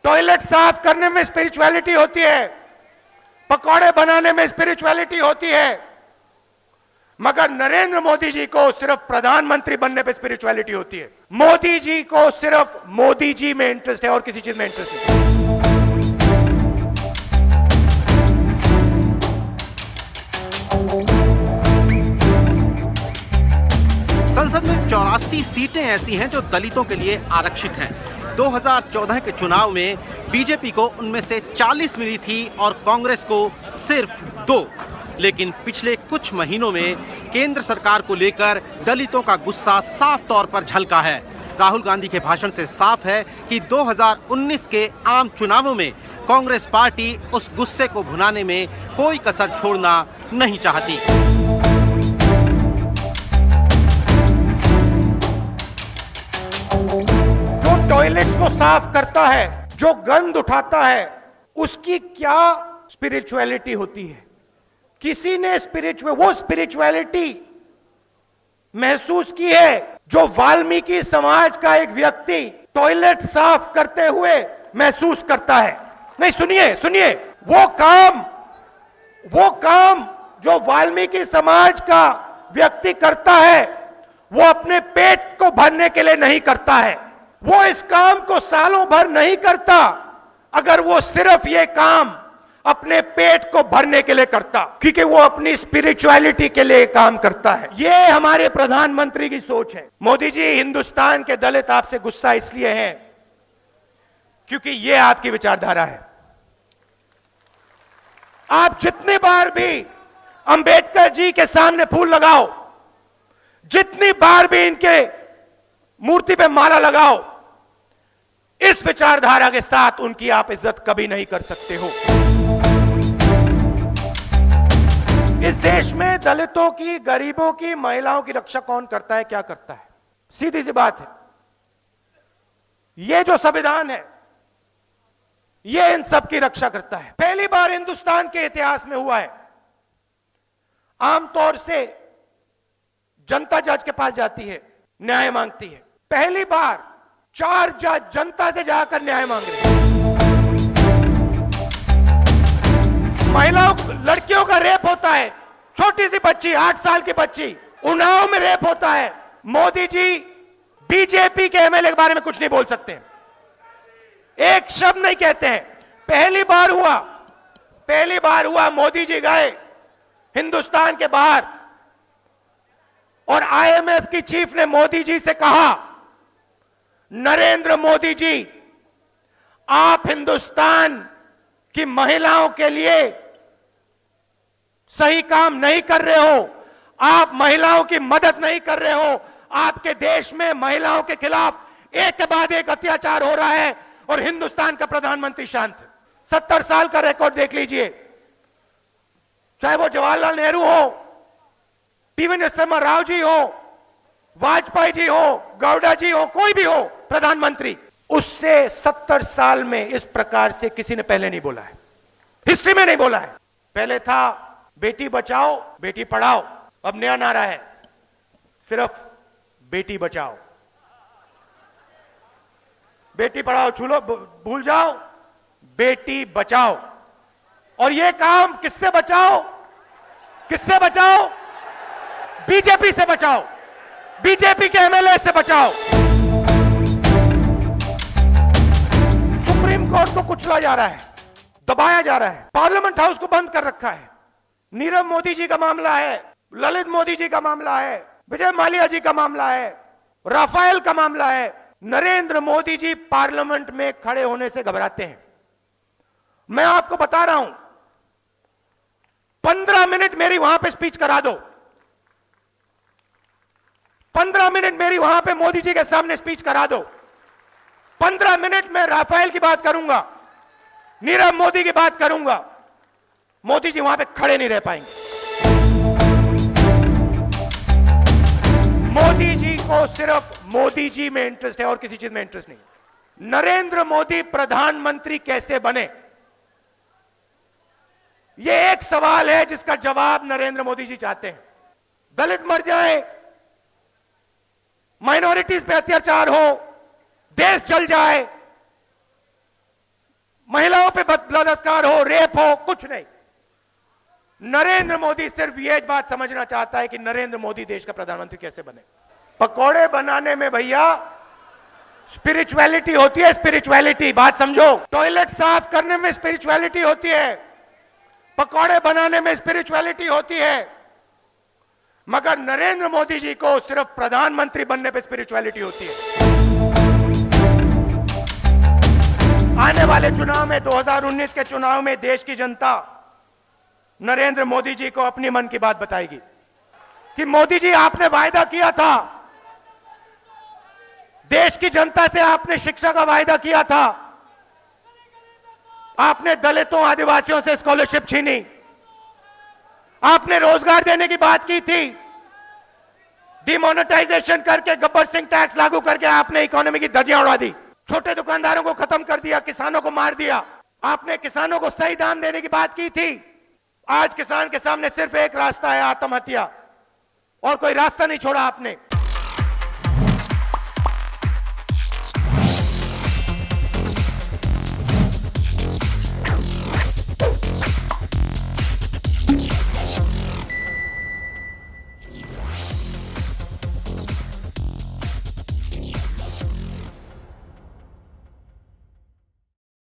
Toilet साफ करने में स्पिरिचुअलिटी होती है, पकौड़े बनाने में स्पिरिचुअलिटी होती है, मगर नरेंद्र मोदी जी को सिर्फ प्रधानमंत्री बनने पे स्पिरिचुअलिटी होती है। मोदी जी को सिर्फ मोदी जी में इंटरेस्ट है और किसी चीज में इंटरेस्ट नहीं। संसद में 84 सीटें ऐसी हैं जो दलितों के लिए आरक्षित हैं। 2014 के चुनाव में बीजेपी को उनमें से 40 मिली थी और कांग्रेस को सिर्फ 2। लेकिन पिछले कुछ महीनों में केंद्र सरकार को लेकर दलितों का गुस्सा साफ तौर पर झलका है। राहुल गांधी के भाषण से साफ है कि 2019 के आम चुनावों में कांग्रेस पार्टी उस गुस्से को भुनाने में कोई कसर छोड़ना नहीं चाहती। जो टॉयलेट को साफ करता है, जो गंद उठाता है, उसकी क्या स्पिरिचुअलिटी होती है? किसी ने वो स्पिरिचुअलिटी महसूस की है जो वाल्मीकि समाज का एक व्यक्ति टॉयलेट साफ करते हुए महसूस करता है? नहीं, सुनिए, वो काम जो वाल्मीकि समाज का व्यक्ति करता है, वो अपने पेट को भरने के लिए नहीं करता है। वो इस काम को सालों भर नहीं करता अगर वो सिर्फ ये काम अपने पेट को भरने के लिए करता, क्योंकि वो अपनी स्पिरिचुअलिटी के लिए काम करता है। ये हमारे प्रधानमंत्री की सोच है। मोदी जी, हिंदुस्तान के दलित आपसे गुस्सा इसलिए हैं क्योंकि ये आपकी विचारधारा है। आप जितनी बार भी अंबेडकर जी के सामने फूल लगाओ, जितनी बार भी इनके मूर्ति पे माला लगाओ, इस विचारधारा के साथ उनकी आप इज्जत कभी नहीं कर सकते हो। इस देश में दलितों की, गरीबों की, महिलाओं की रक्षा कौन करता है, क्या करता है? सीधी सी बात है, यह जो संविधान है यह इन सब की रक्षा करता है। पहली बार हिंदुस्तान के इतिहास में हुआ है। आमतौर से जनता जज के पास जाती है, न्याय मांगती है। पहली बार 4 जज जनता से जाकर न्याय मांग रहे हैं। महिलाओं, लड़कियों का रेप होता है, छोटी सी बच्ची, 8 साल की बच्ची, उन्नाव में रेप होता है। मोदी जी बीजेपी के एमएलए के बारे में कुछ नहीं बोल सकते, एक शब्द नहीं कहते हैं। पहली बार हुआ मोदी जी गए हिंदुस्तान के बाहर और आईएमएफ की चीफ ने मोदी जी से कहा, नरेंद्र मोदी जी, आप हिंदुस्तान की महिलाओं के लिए सही काम नहीं कर रहे हो, आप महिलाओं की मदद नहीं कर रहे हो, आपके देश में महिलाओं के खिलाफ एक के बाद एक अत्याचार हो रहा है और हिंदुस्तान का प्रधानमंत्री शांत है। 70 साल का रिकॉर्ड देख लीजिए, चाहे वो जवाहरलाल नेहरू हो, पीवी नरसिम्हा राव जी हो, वाजपेयी जी हो, गौड़ा जी हो, कोई भी हो प्रधानमंत्री, उससे 70 साल में इस प्रकार से किसी ने पहले नहीं बोला है, हिस्ट्री में नहीं बोला है। पहले था बेटी बचाओ बेटी पढ़ाओ, अब नया नारा है सिर्फ बेटी बचाओ। बेटी पढ़ाओ छूलो भूल जाओ, बेटी बचाओ। और यह काम किससे बचाओ? बीजेपी से बचाओ, बीजेपी के एमएलए से बचाओ। सुप्रीम कोर्ट को कुचला जा रहा है, दबाया जा रहा है, पार्लियामेंट हाउस को बंद कर रखा है। नीरव मोदी जी का मामला है, ललित मोदी जी का मामला है, विजय माल्या जी का मामला है, राफेल का मामला है। नरेंद्र मोदी जी पार्लियामेंट में खड़े होने से घबराते हैं। मैं आपको बता रहा हूं, 15 मिनट मेरी वहां पे स्पीच करा दो, 15 मिनट मेरी वहां पे मोदी जी के सामने स्पीच करा दो, 15 मिनट में राफेल की बात करूंगा, नीरव मोदी की बात करूंगा, मोदी जी वहां पे खड़े नहीं रह पाएंगे। मोदी जी को सिर्फ मोदी जी में इंटरेस्ट है और किसी चीज में इंटरेस्ट नहीं। नरेंद्र मोदी प्रधानमंत्री कैसे बने, यह एक सवाल है जिसका जवाब नरेंद्र मोदी जी चाहते हैं। दलित मर जाए, माइनॉरिटीज पे अत्याचार हो, देश जल जाए, महिलाओं पे बलात्कार हो, रेप हो, कुछ नहीं। नरेंद्र मोदी सिर्फ ये बात समझना चाहता है कि नरेंद्र मोदी देश का प्रधानमंत्री कैसे बने। पकौड़े बनाने में भैया स्पिरिचुअलिटी होती है, स्पिरिचुअलिटी, बात समझो। टॉयलेट साफ करने में स्पिरिचुअलिटी होती है, पकौड़े बनाने में स्पिरिचुअलिटी होती है, मगर नरेंद्र मोदी जी को सिर्फ प्रधानमंत्री बनने पे स्पिरिचुअलिटी होती है। आने वाले चुनाव में, 2019 के चुनाव में देश की जनता नरेंद्र मोदी जी को अपनी मन की बात बताएगी कि मोदी जी आपने वायदा किया था, देश की जनता से आपने शिक्षा का वायदा किया था, आपने दलितों आदिवासियों से स्कॉलरशिप छीनी, आपने रोजगार देने की बात की थी, डिमोनेटाइजेशन करके गब्बर सिंह टैक्स लागू करके आपने इकोनॉमी की धज्जियां उड़ा दी, छोटे दुकानदारों को खत्म कर दिया, किसानों को मार दिया, आपने किसानों को सही दाम देने की बात की थी। आज किसान के सामने सिर्फ एक रास्ता है, आत्महत्या, और कोई रास्ता नहीं छोड़ा आपने।